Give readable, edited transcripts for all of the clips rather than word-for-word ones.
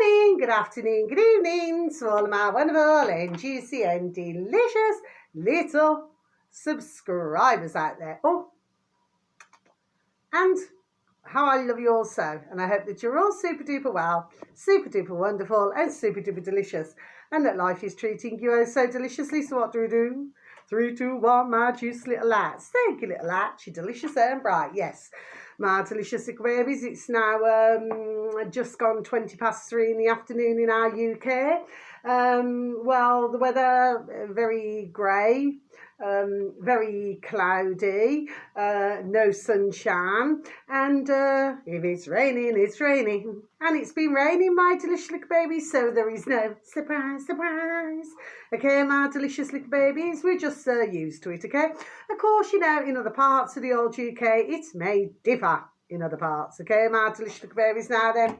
morning, good afternoon, good evening to all of my wonderful and juicy and delicious little subscribers out there. Oh, and how I love you all so. And I hope that you're all super duper well, super duper wonderful, and super duper delicious. And that life is treating you oh so deliciously. So what do we do? 3, 2, 1, my juicy little lights. Thank you, little lights. You're delicious and bright. Yes, my delicious little babies. It's now just gone 3 in the afternoon in our UK. Well, the weather very grey, very cloudy, no sunshine, and if it's raining, it's raining. And it's been raining, my delicious little babies, so there is no surprise. Okay, my delicious little babies, we're just used to it, okay? Of course, you know, in other parts of the old UK, it's may differ in other parts, okay, my delicious little babies. Now then,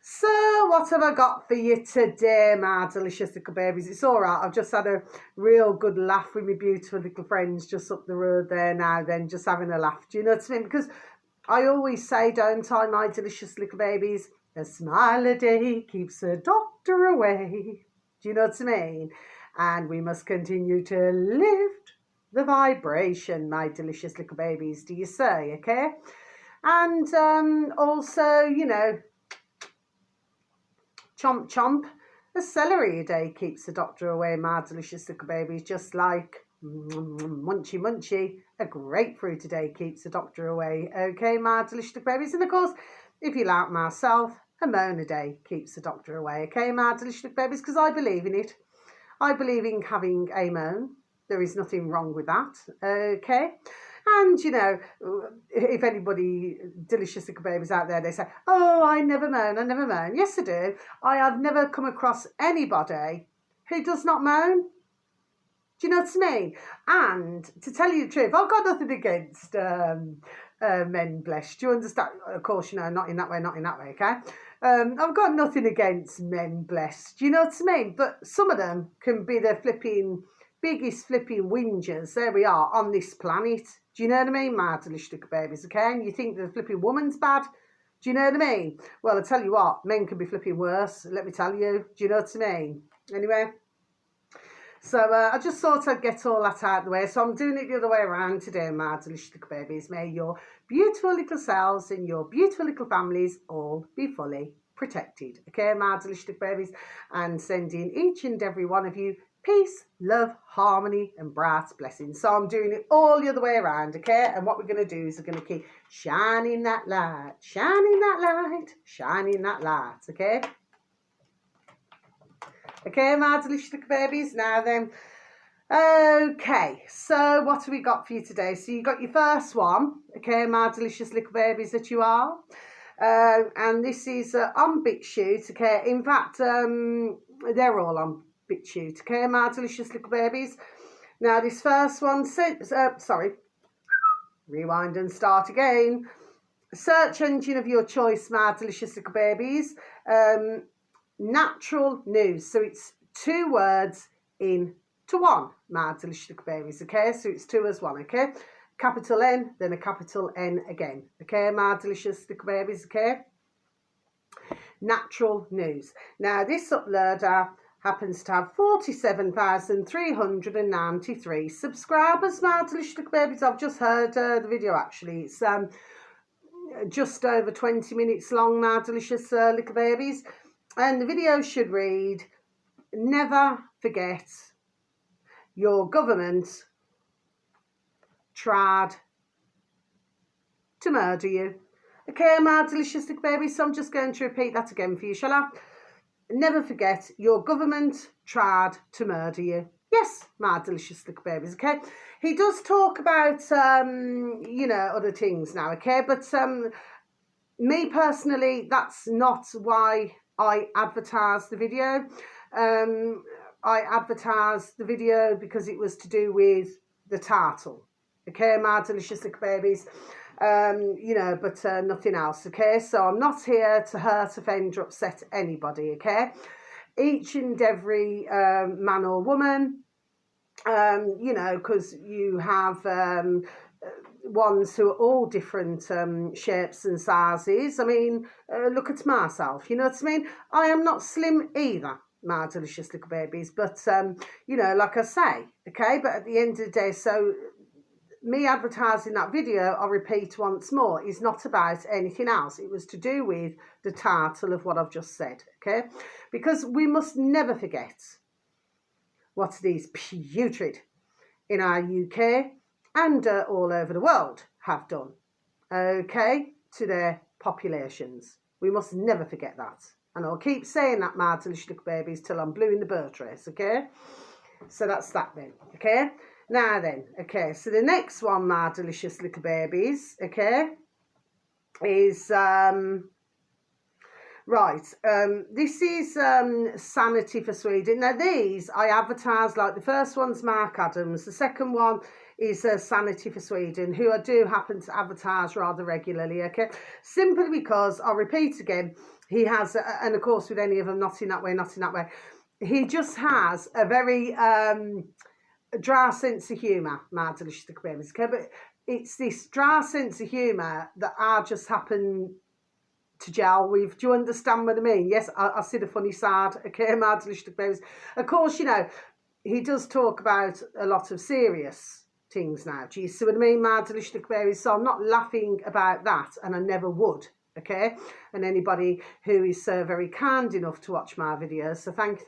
so what have I got for you today, my delicious little babies? It's all right. I've just had a real good laugh with my beautiful little friends just up the road there now then, just having a laugh. Do you know what I mean? Because I always say, don't I, my delicious little babies, a smile a day keeps the doctor away. Do you know what I mean? And we must continue to lift the vibration, my delicious little babies. Do you say, okay? And also, you know, chomp chomp, a celery a day keeps the doctor away, my delicious little babies, just like munchy munchy, a grapefruit a day keeps the doctor away, okay, my delicious little babies. And of course, if you like myself, a moan a day keeps the doctor away, okay, my delicious little babies, because I believe in it. I believe in having a moan. There is nothing wrong with that, okay? And, you know, if anybody, delicious little babies out there, they say, oh, I never moan. Yes, I do. I have never come across anybody who does not moan. Do you know what I mean? And to tell you the truth, I've got nothing against men, bless. Do you understand? Of course, you know, not in that way, okay? I've got nothing against men, bless. Do you know what I mean? But some of them can be the biggest flipping whingers, there we are, on this planet. Do you know what I mean, my delicious little babies, okay? And you think the flipping woman's bad? Do you know what I mean? Well, I tell you what, men can be flipping worse, let me tell you. Do you know what I mean? Anyway, so I just thought I'd get all that out of the way. So I'm doing it the other way around today, my delicious little babies. May your beautiful little selves and your beautiful little families all be fully protected, okay, my delicious little babies? And sending each and every one of you peace, love, harmony, and bright blessings. So I'm doing it all the other way around, okay? And what we're going to do is we're going to keep shining that light, okay? Okay, my delicious little babies. Now then, okay, so what have we got for you today? So you got your first one, okay, my delicious little babies that you are. And this is on BitChute, okay? In fact, they're all on BitChute, okay, my delicious little babies. Now this first one, rewind and start again. Search engine of your choice, my delicious little babies. Natural news. So it's 2 words into one, my delicious little babies, okay? So it's 2 as 1, okay? Capital N, then a capital N again, okay, my delicious little babies, okay? Natural news. Now this uploader happens to have 47,393 subscribers, my delicious little babies. I've just heard the video, actually. It's just over 20 minutes long, my delicious little babies. And the video should read, never forget your government tried to murder you. Okay, my delicious little babies, so I'm just going to repeat that again for you, shall I? Never forget your government tried to murder you. Yes, my delicious little babies, okay? He does talk about, you know, other things now, okay? But me personally, that's not why I advertised the video. I advertised the video because it was to do with the title. Okay, my delicious little babies. You know, but nothing else, okay? So I'm not here to hurt, offend, or upset anybody, okay? Each and every man or woman, you know, because you have ones who are all different shapes and sizes. I mean, look at myself, you know what I mean? I am not slim either, my delicious little babies, but, you know, like I say, okay, but at the end of the day, so me advertising that video, I'll repeat once more, is not about anything else. It was to do with the title of what I've just said, okay? Because we must never forget what these putrid in our UK and all over the world have done, okay, to their populations. We must never forget that. And I'll keep saying that, my delicious little babies, till I'm blue in the bird race, okay? So that's that then, okay? Now then, okay, so the next one, my delicious little babies, okay, is, this is Sanity for Sweden. Now these I advertise, like the first one's Mark Adams, the second one is Sanity for Sweden, who I do happen to advertise rather regularly, okay, simply because, I'll repeat again, he has, and of course with any of them, not in that way, he just has a very dry sense of humour, my delicious little babies, okay, but it's this dry sense of humour that I just happen to gel with. Do you understand what I mean? Yes, I see the funny side, okay, my delicious little babies. Of course, you know, he does talk about a lot of serious things now. Do you see what I mean, my delicious little babies? So I'm not laughing about that, and I never would, okay? And anybody who is so very kind enough to watch my videos, so thank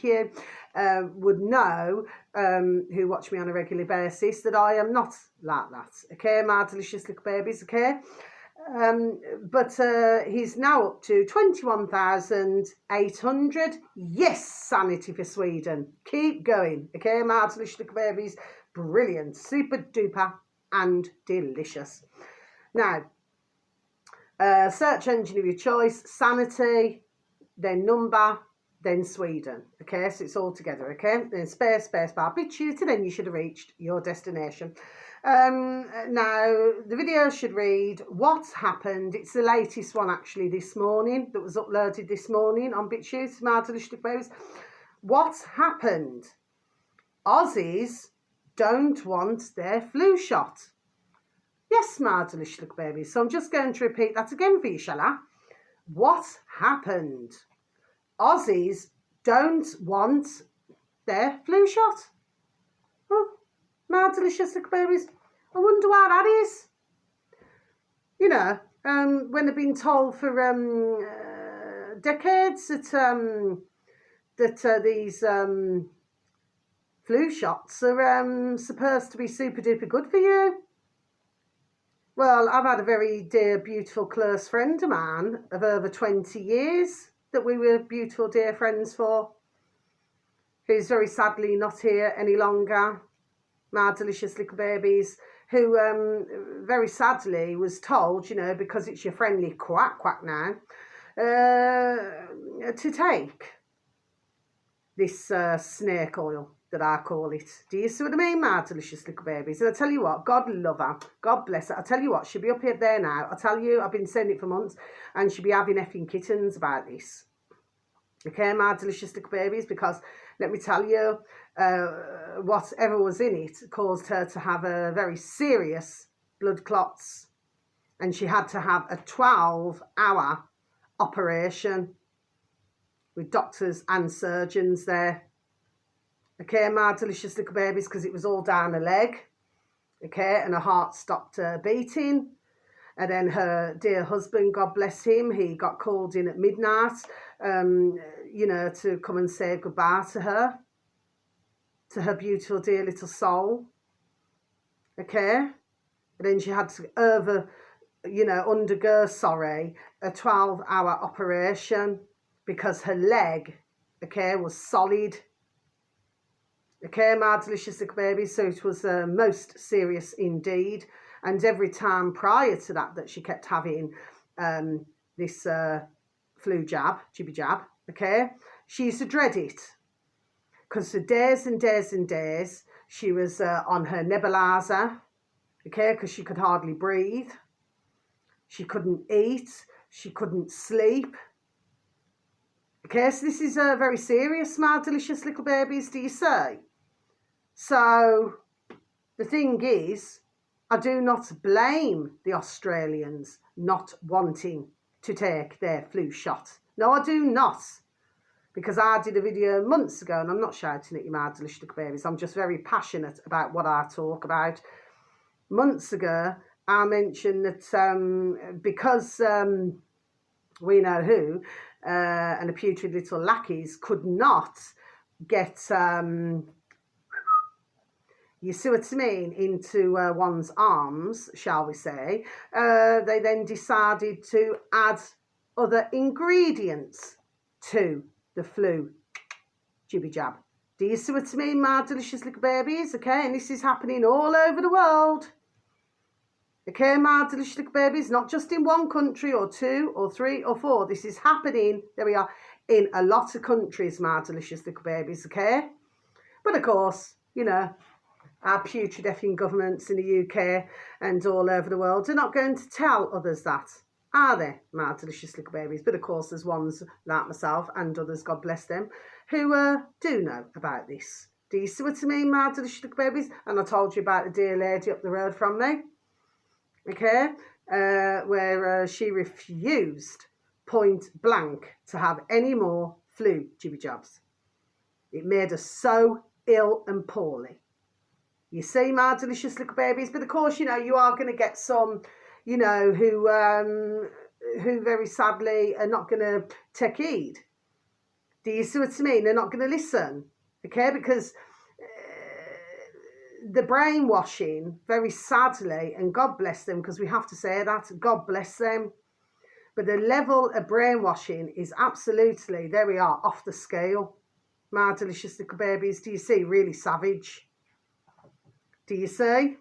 you, would know, who watch me on a regular basis, that I am not like that, okay, my delicious little babies, okay? But he's now up to 21,800. Yes, Sanity for Sweden. Keep going, okay, my delicious little babies. Brilliant, super duper and delicious. Now, search engine of your choice, Sanity, then number, then Sweden, okay, so it's all together, okay, then space bar, BitChute, and then you should have reached your destination. Now the video should read, what happened? It's the latest one actually this morning, that was uploaded this morning on BitChute, my delicious babies. What happened? Aussies don't want their flu shot. Yes, my delicious little babies. So I'm just going to repeat that again for you, shall I? What happened? Aussies don't want their flu shot. Oh, my delicious little babies. I wonder why that is. You know, when they've been told for decades that these flu shots are supposed to be super duper good for you. Well, I've had a very dear, beautiful, close friend of mine of over 20 years that we were beautiful, dear friends for, who's very sadly not here any longer, my delicious little babies, who very sadly was told, you know, because it's your friendly quack now, to take this snake oil, that I call it. Do you see what I mean, my delicious little babies? And I tell you what, God love her, God bless her. I tell you what, she'll be up here there now. I tell you, I've been saying it for months, and she'll be having effing kittens about this. Okay, my delicious little babies, because let me tell you, whatever was in it caused her to have a very serious blood clots, and she had to have a 12-hour operation with doctors and surgeons there. Okay, my delicious little babies, because it was all down her leg, okay, and her heart stopped beating. And then her dear husband, God bless him, he got called in at midnight, you know, to come and say goodbye to her beautiful, dear little soul, okay? And then she had to undergo, a 12-hour operation, because her leg, okay, was solid. Okay, my delicious little baby, so it was most serious indeed. And every time prior to that she kept having this flu jab, jibby jab, okay, she used to dread it. Because for days and days and days, she was on her nebulizer, okay, because she could hardly breathe. She couldn't eat. She couldn't sleep. Okay, so this is very serious, my delicious little babies, do you say? So the thing is, I do not blame the Australians not wanting to take their flu shot. No, I do not. Because I did a video months ago, and I'm not shouting at you, my delicious little babies. I'm just very passionate about what I talk about. Months ago, I mentioned that because we know who and the putrid little lackeys could not get, you see what I mean, into one's arms, shall we say, they then decided to add other ingredients to the flu jibby jab. Do you see what I mean, my delicious little babies? Okay, and this is happening all over the world. Okay, my delicious little babies, not just in one country or two or three or four. This is happening, there we are, in a lot of countries, my delicious little babies, okay? But of course, you know, our putrid effing governments in the UK and all over the world are not going to tell others that, are they, my delicious little babies? But of course, there's ones like myself and others, God bless them, who do know about this. Do you see what I mean, my delicious little babies? And I told you about the dear lady up the road from me, okay, where she refused point blank to have any more flu jibby jabs. It made her so ill and poorly. You see, my delicious little babies, but of course, you know, you are going to get some, you know, who very sadly are not going to take heed. Do you see what I mean? They're not going to listen, okay? Because the brainwashing, very sadly, and God bless them, because we have to say that, God bless them, but the level of brainwashing is absolutely, there we are, off the scale. My delicious little babies, do you see? Really savage. Do you see?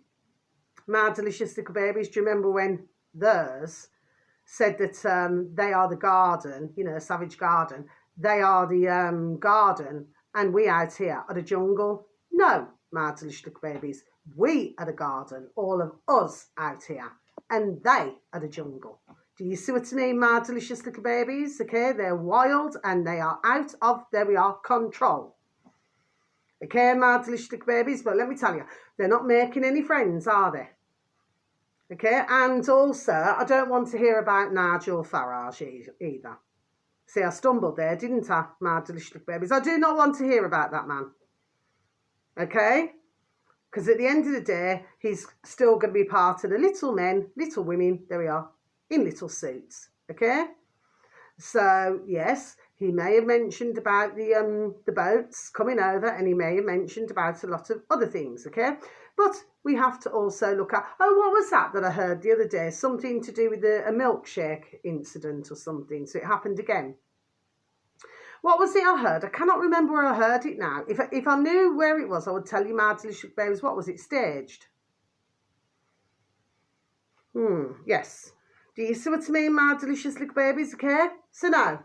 My delicious little babies, do you remember when theirs said that they are the garden, you know, Savage Garden, they are the garden, and we out here are the jungle? No, my delicious little babies, we are the garden, all of us out here, and they are the jungle. Do you see what I mean, my delicious little babies? Okay, they're wild and they are out of, there we are, control. Okay, my delicious little babies, but let me tell you, they're not making any friends, are they? Okay, and also, I don't want to hear about Nigel Farage either. See, I stumbled there, didn't I, my delicious little babies? I do not want to hear about that man. Okay? Because at the end of the day, he's still going to be part of the little men, little women, there we are, in little suits. Okay? So, yes, he may have mentioned about the boats coming over, and he may have mentioned about a lot of other things, okay? But we have to also look at, oh, what was that I heard the other day? Something to do with a milkshake incident or something, so it happened again. What was it I heard? I cannot remember where I heard it now. If I knew where it was, I would tell you, my delicious babies. What was it, staged? Yes. Do you see what I mean, my delicious little babies, okay? So no,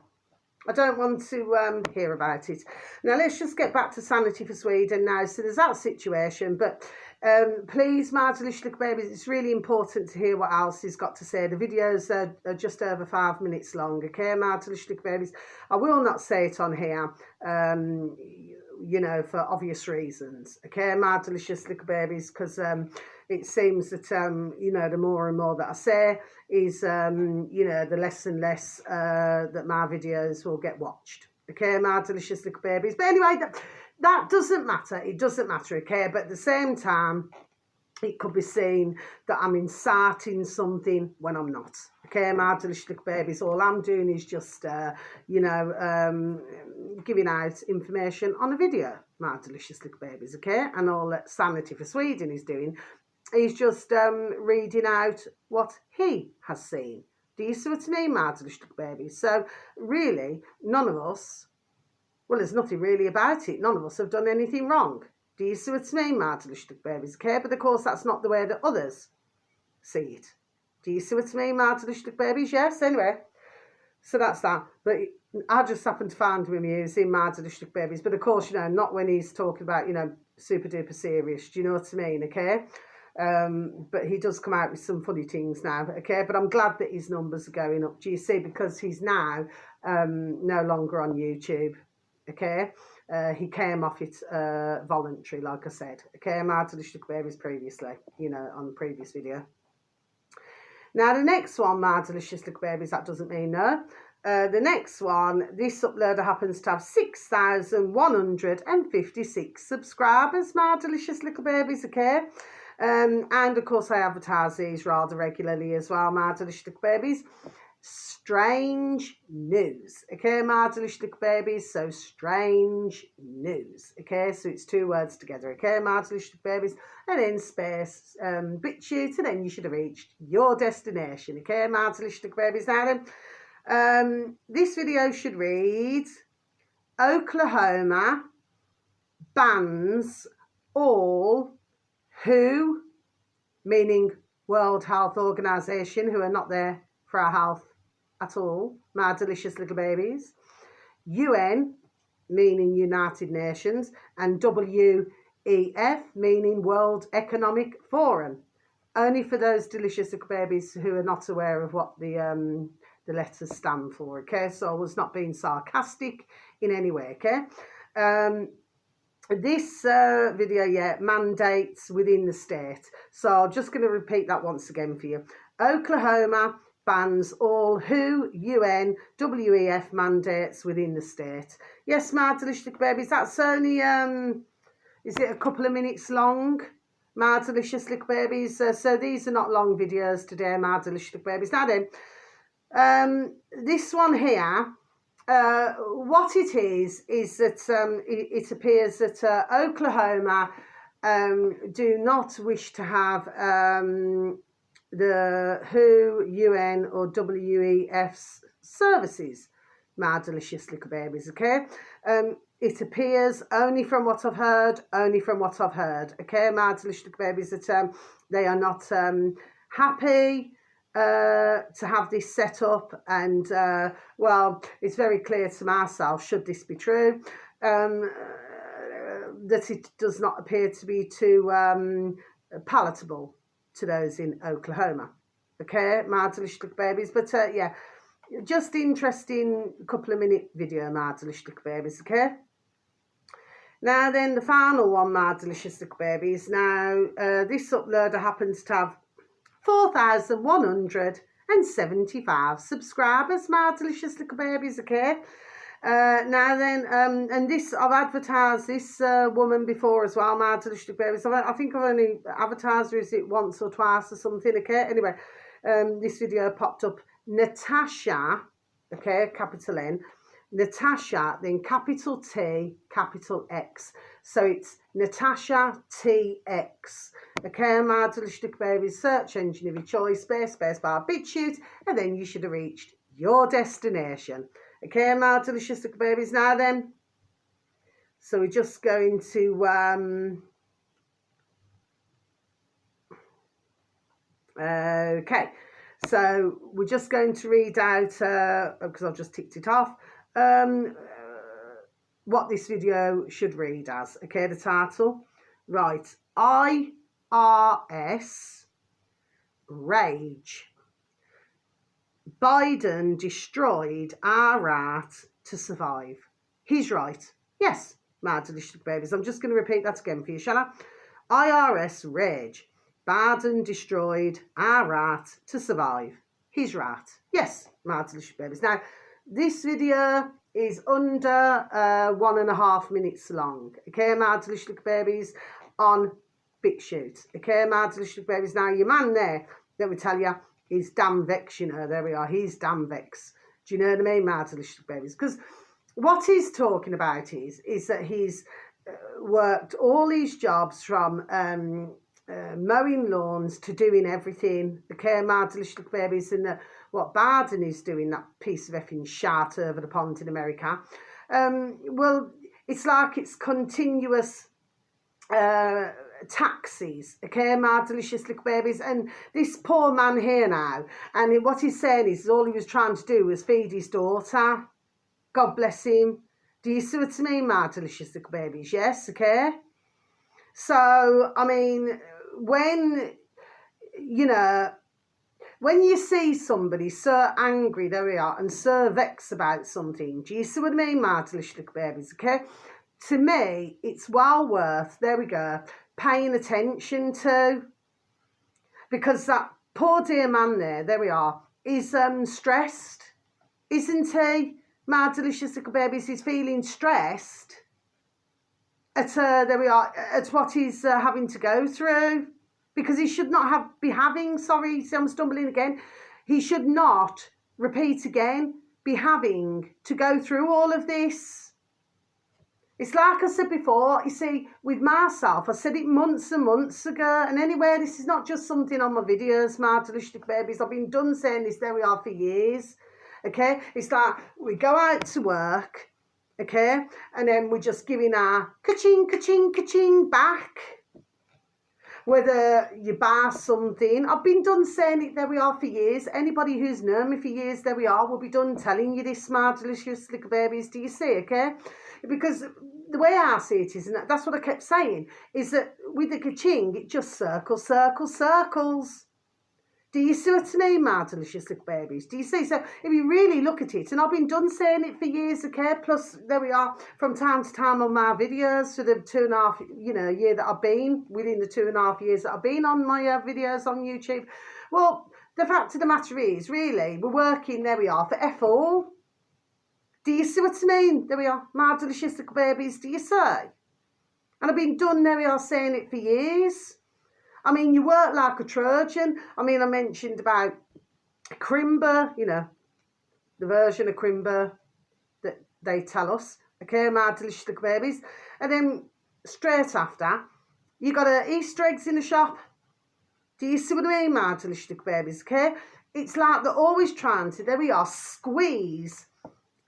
I don't want to hear about it. Now, let's just get back to Sanity for Sweden now. So there's that situation, but please, my delicious little babies, it's really important to hear what else he's got to say. The videos are just over 5 minutes long, okay, my delicious little babies? I will not say it on here, you know, for obvious reasons, okay, my delicious little babies, because it seems that, you know, the more and more that I say is, you know, the less and less that my videos will get watched. Okay, my delicious little babies. But anyway, that doesn't matter. It doesn't matter, okay? But at the same time, it could be seen that I'm inciting something when I'm not. Okay, my delicious little babies. All I'm doing is just, you know, giving out information on a video, my delicious little babies, okay? And all that Sanity for Sweden is doing, he's just reading out what he has seen. Do you see what I mean, my delicious little babies? So really, none of us, well, there's nothing really about it. None of us have done anything wrong. Do you see what I mean, my delicious little babies? Okay, but of course that's not the way that others see it. Do you see what I mean, my delicious little babies? Yes, anyway. So that's that. But I just happened to find him amusing, my delicious little babies. But of course, you know, not when he's talking about, you know, super duper serious. Do you know what I mean, okay? But he does come out with some funny things now, okay? But I'm glad that his numbers are going up, do you see? Because he's now no longer on YouTube, okay? He came off it voluntary, like I said, okay? My delicious little babies previously, you know, on the previous video. Now, the next one, my delicious little babies, that doesn't mean no. The next one, this uploader happens to have 6,156 subscribers, my delicious little babies, okay? And of course, I advertise these rather regularly as well, my delicious little babies. Strange news, okay, my delicious little babies. So strange news, okay, so it's 2 words together, okay, my delicious little babies, and then space BitChute, and then you should have reached your destination, okay, my delicious little babies. Now then, this video should read: Oklahoma bans all WHO, meaning World Health Organization, who are not there for our health at all, my delicious little babies, UN, meaning United Nations, and WEF, meaning World Economic Forum. Only for those delicious little babies who are not aware of what the letters stand for, okay? So I was not being sarcastic in any way, okay? This video, mandates within the state. So I'm just going to repeat that once again for you. Oklahoma bans all WHO, UN, WEF mandates within the state. Yes, my delicious little babies, that's only, is it a couple of minutes long? My delicious little babies. So these are not long videos today, my delicious little babies. Now then, this one here, what it is that it appears that Oklahoma do not wish to have the WHO, UN or WEF's services, my delicious little babies, okay? It appears, only from what I've heard, okay, my delicious little babies, that they are not happy to have this set up, and well, it's very clear to myself, should this be true, that it does not appear to be too palatable to those in Oklahoma, okay, my delicious little babies. But yeah, just interesting couple of minute video, my delicious little babies, okay? Now then, the final one, my delicious little babies. Now, this uploader happens to have 4,175 subscribers, my delicious little babies, okay? Now then, and this, I've advertised this woman before as well, my delicious little babies. I think I've only advertised her, is it once or twice or something, okay? Anyway, this video popped up, Natasha, okay, capital N, Natasha, then capital T, capital X. So it's Natasha TX. Okay, my delicious little babies, search engine of your choice, space bar, BitChute, and then you should have reached your destination. Okay, my delicious little babies. Now then, so we're just going to okay, so we're just going to read out, because I've just ticked it off, what this video should read as. Okay, the title. Right, IRS Rage. Biden destroyed our right to survive. He's right. Yes, my delicious babies. I'm just going to repeat that again for you, shall I? IRS Rage. Biden destroyed our right to survive. He's right. Yes, my delicious babies. Now, this video is under 1.5 minutes long. Okay, my delicious babies, on BitChute. Okay, my delicious babies. Now, your man there, let me tell you, is damn vex, you know. There we are. He's damn vex. Do you know what I mean, my delicious babies? Because what he's talking about is that he's worked all these jobs from mowing lawns to doing everything. Okay, my delicious babies, and what Biden is doing, that piece of effing shit over the pond in America. Well, it's like it's continuous taxis, okay, my delicious little babies. And this poor man here now, and what he's saying is all he was trying to do was feed his daughter. God bless him. Do you see what I mean, my delicious little babies? Yes, okay. So, I mean, when, you know, when you see somebody so angry, there we are, and so vexed about something, do you see what I mean, my delicious little babies, okay? To me, it's well worth, there we go, paying attention to, because that poor dear man there we are, is stressed, isn't he? My delicious little babies, he's feeling stressed at, there we are, at what he's having to go through. Because he should not be having, sorry, see I'm stumbling again, he should not, repeat again, be having to go through all of this. It's like I said before, you see, with myself, I said it months and months ago, and anyway, this is not just something on my videos, my delicious babies, I've been done saying this, there we are, for years, okay? It's like, we go out to work, okay, and then we're just giving our ka-ching, ka-ching, ka-ching back. Whether you buy something, I've been done saying it, there we are, for years. Anybody who's known me for years, there we are, will be done telling you this, my delicious little babies, do you see, okay? Because the way I see it is, and that's what I kept saying, is that with the ka-ching, it just circles, circles, circles. Do you see what I mean, my delicious little babies? Do you see? So if you really look at it, and I've been done saying it for years, okay? Plus, there we are, from time to time on my videos for the 2.5, year that I've been, within the 2.5 years that I've been on my videos on YouTube. Well, the fact of the matter is, really, we're working, there we are, for F all. Do you see what I mean? There we are, my delicious little babies, do you see? And I've been done, there we are, saying it for years. I mean, you work like a Trojan. I mean, I mentioned about Crimber, the version of Crimber that they tell us, okay, my delicious little babies. And then straight after, you got Easter eggs in the shop. Do you see what I mean, my delicious little babies, okay? It's like they're always trying to, there we are, squeeze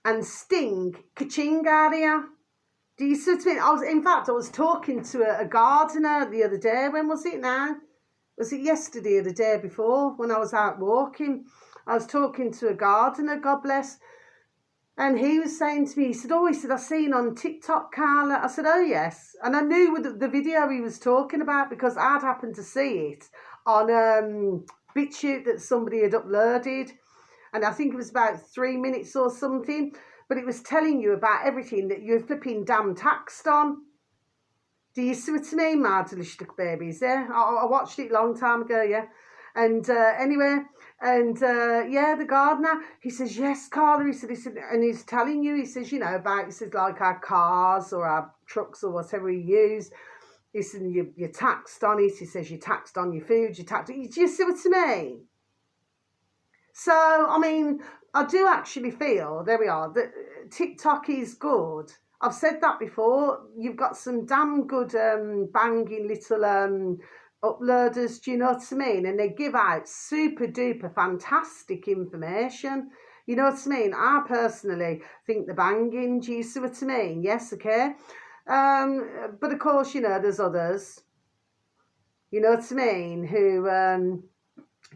and sting ka-ching out of you. Do you see what I mean? In fact, I was talking to a gardener the other day. When was it now? Was it yesterday or the day before when I was out walking? I was talking to a gardener, God bless. And he was saying to me, he said, I seen on TikTok, Carla. I said, oh, yes. And I knew the video he was talking about because I'd happened to see it on BitChute that somebody had uploaded. And I think it was about 3 minutes or something. But it was telling you about everything that you're flipping damn taxed on. Do you see what I mean, my delicious little babies? Yeah, I watched it a long time ago, yeah. And anyway, and yeah, the gardener, he says, yes, Carla, he said, and he's telling you, he says, about, he says, like our cars or our trucks or whatever we use. He said, you're taxed on it. He says, you're taxed on your food, you're taxed. Do you see what I mean? So, I mean, I do actually feel, there we are, that TikTok is good. I've said that before. You've got some damn good banging little uploaders, do you know what I mean? And they give out super duper fantastic information. You know what I mean? I personally think the banging, do you see what I mean? Yes, okay. But of course, there's others, you know what I mean, who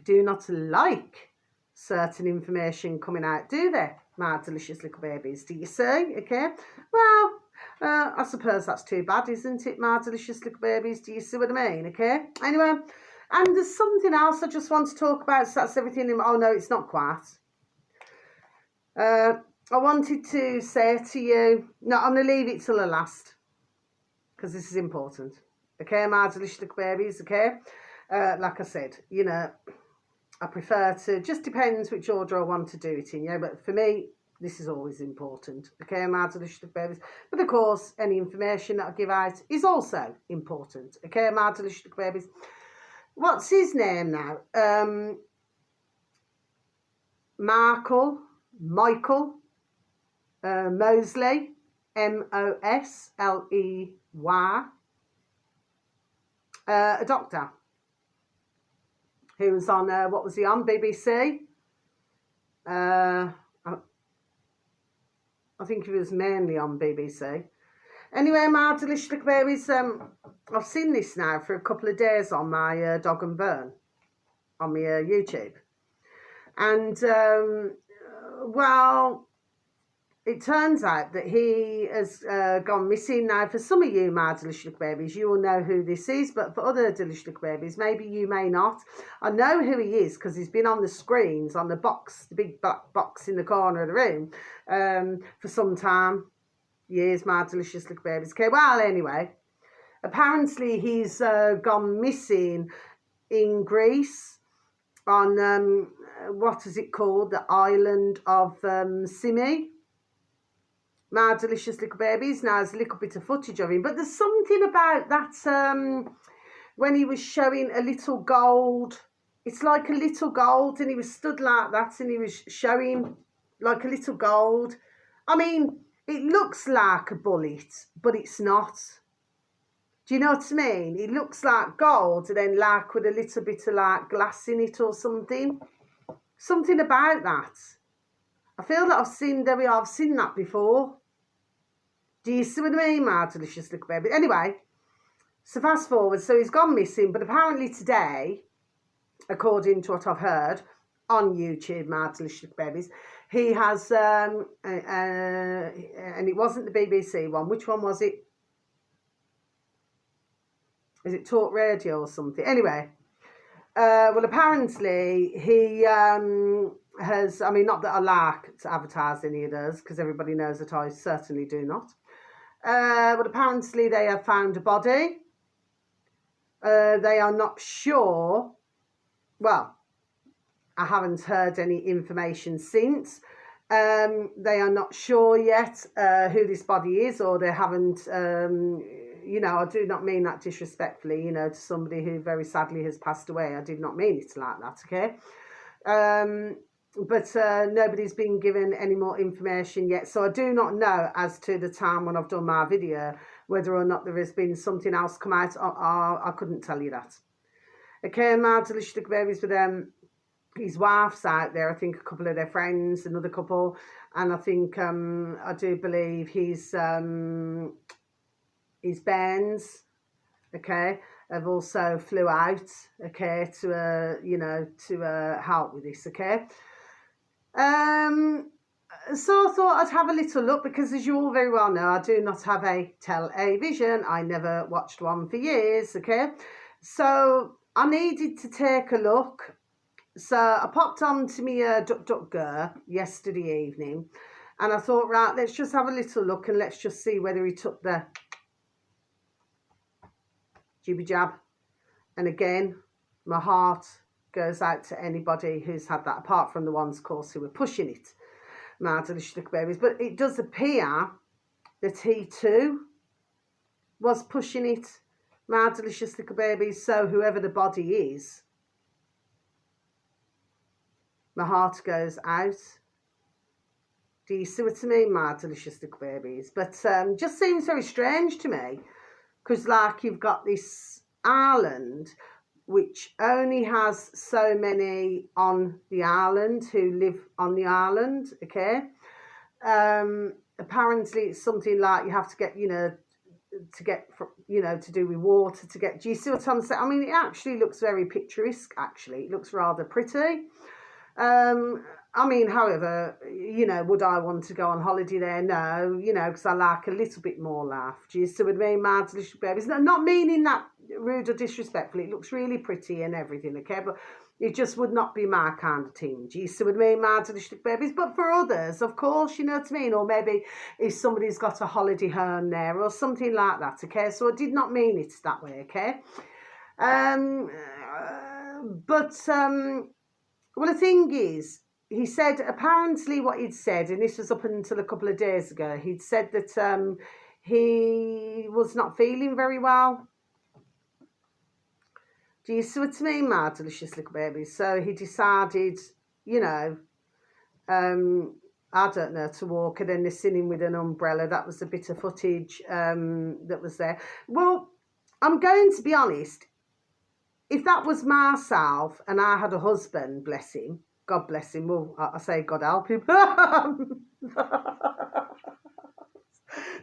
do not like certain information coming out, do they, my delicious little babies? Do you see? Okay. Well, I suppose that's too bad, isn't it, my delicious little babies? Do you see what I mean? Okay. Anyway, and there's something else I just want to talk about. So that's everything. Oh no, it's not quite. I wanted to say to you, no, I'm going to leave it till the last because this is important. Okay, my delicious little babies. Okay. Like I said, I prefer to, just depends which order I want to do it in, but for me, this is always important, okay, my delicious babies. But of course, any information that I give out is also important, okay, my delicious babies. What's his name now? Michael Mosley, Mosley, a doctor. Who was on, what was he on, BBC? I think he was mainly on BBC. Anyway, my delicious little babies, I've seen this now for a couple of days on my Dog and Burn, on my YouTube. And, well, it turns out that he has gone missing. Now, for some of you, my delicious little babies, you will know who this is, but for other delicious little babies, maybe you may not. I know who he is because he's been on the screens, on the box, the big black box in the corner of the room, for some time. Years, my delicious little babies. Okay, well, anyway, apparently he's gone missing in Greece on, what is it called? The island of Simi. My delicious little babies. Now there's a little bit of footage of him, but there's something about that when he was showing a little gold. It's like a little gold, and he was stood like that, and he was showing like a little gold. I mean, it looks like a bullet, but it's not. Do you know what I mean? It looks like gold, and then like with a little bit of like glass in it or something. Something about that. I feel that I've seen that before. Do you see what I mean, my delicious little baby? Anyway, so fast forward. So he's gone missing, but apparently today, according to what I've heard on YouTube, my delicious little babies, he has, and it wasn't the BBC one. Which one was it? Is it Talk Radio or something? Anyway, well, apparently he has, I mean, not that I like to advertise any of those, because everybody knows that I certainly do not. But apparently they have found a body. They are not sure. Well, I haven't heard any information since. They are not sure yet who this body is, or they haven't, you know, I do not mean that disrespectfully, you know, to somebody who very sadly has passed away. I did not mean it like that, okay? But nobody's been given any more information yet. So I do not know as to the time when I've done my video, whether or not there has been something else come out. I couldn't tell you that. Okay, my delicious little babies with his wife's out there. I think a couple of their friends, another couple. And I think, I do believe his bands, okay, have also flew out, okay, to, you know, to help with this, okay. So I thought I'd have a little look, because as you all very well know, I do not have a television. I never watched one for years, okay. So I needed to take a look. So I popped on to me DuckDuckGo yesterday evening, and I thought, right, let's just have a little look, and let's just see whether he took the jibby jab. And again, my heart goes out to anybody who's had that, apart from the ones, of course, who were pushing it, my delicious little babies. But it does appear that he too was pushing it, my delicious little babies. So whoever the body is, my heart goes out. Do you see what I mean, my delicious little babies? But just seems very strange to me, because like you've got this island which only has so many on the island who live on the island, okay. Apparently it's something like you have to get, you know, to get, you know, to do with water to get. Do you see what I'm saying? I mean, it actually looks very picturesque. Actually, it looks rather pretty. I mean, however, you know, would I want to go on holiday there? No, you know, because I like a little bit more laugh. Do you see what I mean, my delicious babies? No, not meaning that rude or disrespectful. It looks really pretty and everything, okay? But it just would not be my kind of thing. Do you see what I mean, my delicious babies? But for others, of course, you know what I mean? Or maybe if somebody's got a holiday home there or something like that, okay? So I did not mean it that way, okay? Well, the thing is, he said, apparently what he'd said, and this was up until a couple of days ago, he'd said that he was not feeling very well. Do you see what I mean, my delicious little baby? So he decided, you know, I don't know, to walk, and then they're sitting with an umbrella. That was a bit of footage that was there. Well, I'm going to be honest. If that was myself and I had a husband, bless him, God bless him, well, I say God help him.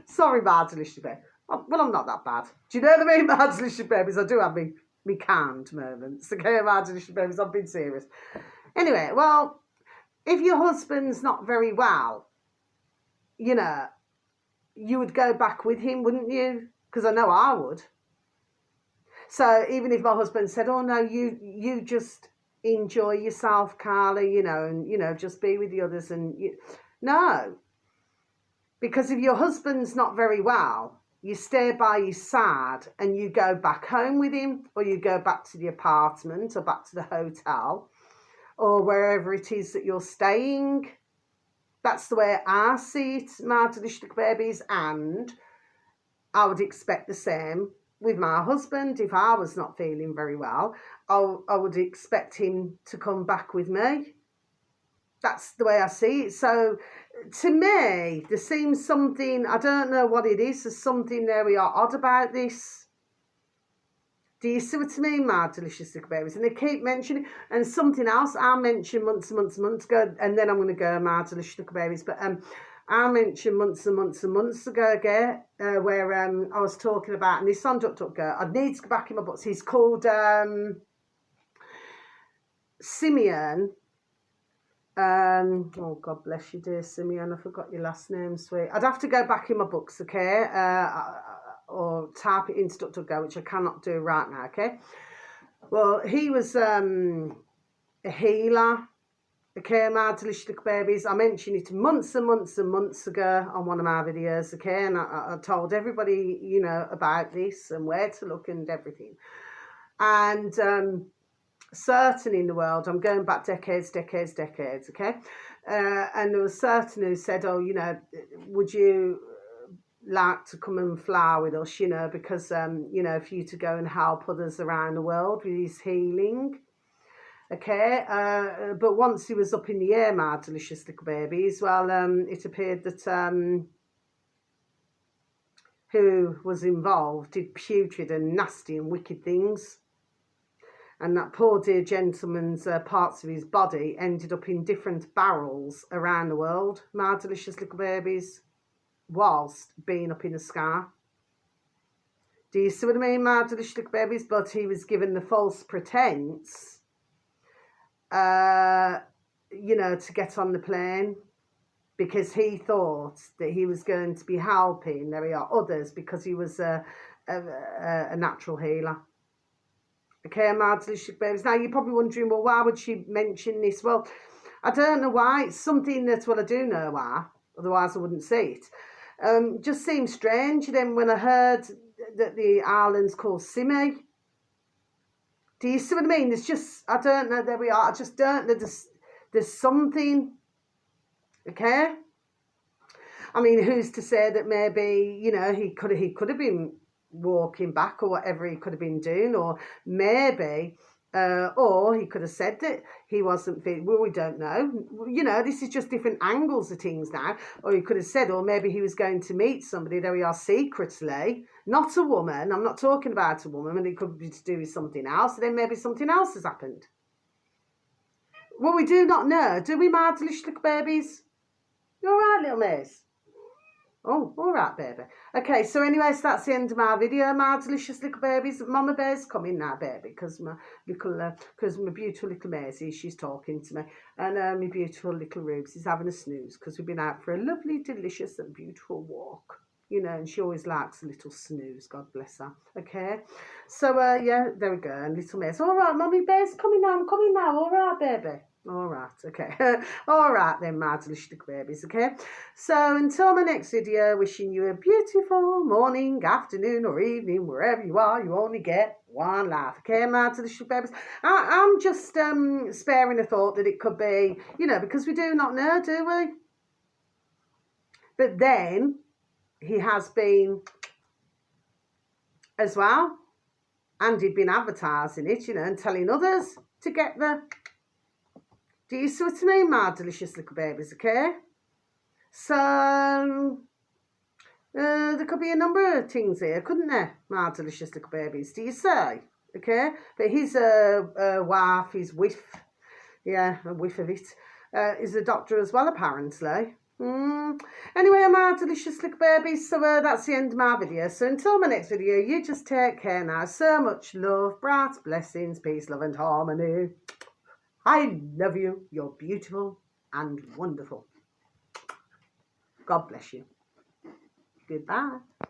Sorry, my delicious baby. Well, I'm not that bad. Do you know what I mean, my delicious babies? I do have me canned moments. Okay, my delicious babies, I'm being serious. Anyway, well, if your husband's not very well, you know, you would go back with him, wouldn't you? Because I know I would. So even if my husband said, oh no, you just enjoy yourself, Carla, you know, and, you know, just be with the others. And no, because if your husband's not very well, you stay by his side and you go back home with him, or you go back to the apartment or back to the hotel or wherever it is that you're staying. That's the way I see it, my delicious babies. And I would expect the same with my husband. If I was not feeling very well, I would expect him to come back with me. That's the way I see it. So to me, there seems something, I don't know what it is, there's something there we are odd about this. Do you see what I mean, my delicious little babies? And they keep mentioning, and something else I mentioned months ago, and then I'm going to go, my delicious little babies, but I mentioned months ago, where I was talking about, and this on DuckDuckGo, I need to go back in my books, he's called Simeon. Oh, God bless you, dear Simeon. I forgot your last name, sweet. I'd have to go back in my books, okay? Or type it into DuckDuckGo, which I cannot do right now, okay? Well, he was a healer, okay, my delicious little babies. I mentioned it months ago on one of my videos, okay? And I told everybody, you know, about this and where to look and everything. And certain in the world, I'm going back decades, okay? And there was certain who said, oh, you know, would you like to come and fly with us, you know, because, you know, for you to go and help others around the world with his healing, okay? But once he was up in the air, my delicious little babies, well, it appeared that who was involved did putrid and nasty and wicked things. And that poor dear gentleman's parts of his body ended up in different barrels around the world, my delicious little babies, whilst being up in the sky. Do you see what I mean, my delicious little babies? But he was given the false pretense, you know, to get on the plane, because he thought that he was going to be helping, there we are, others, because he was a natural healer. Okay, my delicious babies. Now, you're probably wondering, well, why would she mention this? Well, I don't know why. It's something that, well, I do know why. Otherwise, I wouldn't say it. Just seems strange. Then when I heard that the island's called Simi, do you see what I mean? There's just, I don't know, there we are. I just don't know. There's something, okay? I mean, who's to say that maybe, you know, he could have been walking back or whatever he could have been doing, or maybe or he could have said that he wasn't fit. Well, we don't know, you know, this is just different angles of things now. Or he could have said, or maybe he was going to meet somebody, there we are, secretly, not a woman, I'm not talking about a woman, and it could be to do with something else, and then maybe something else has happened. Well, we do not know, do we, my delicious little babies? You all right, little miss? Oh, all right, baby. Okay, so anyway, so that's the end of my video, my delicious little babies. Mama Bear's coming now, baby, because my beautiful little Maisie, she's talking to me. And my beautiful little Rubes is having a snooze, because we've been out for a lovely, delicious and beautiful walk. You know, and she always likes a little snooze, God bless her. Okay, so, yeah, there we go. And little Maisie, all right, Mummy Bear's coming now, I'm coming now, all right, baby. All right, okay. All right then, my delicious little babies, okay? So until my next video, wishing you a beautiful morning, afternoon or evening, wherever you are, you only get one life, okay, my delicious little babies? I'm just sparing a thought that it could be, you know, because we do not know, do we? But then, he has been as well, and he'd been advertising it, you know, and telling others to get the... Do you see what I mean, my delicious little babies, okay? So, there could be a number of things here, couldn't there, my delicious little babies? Do you say? Okay? But his wife, his whiff, yeah, a whiff of it, is a doctor as well, apparently. Anyway, my delicious little babies, so that's the end of my video. So until my next video, you just take care now. So much love, bright blessings, peace, love and harmony. I love you. You're beautiful and wonderful. God bless you. Goodbye.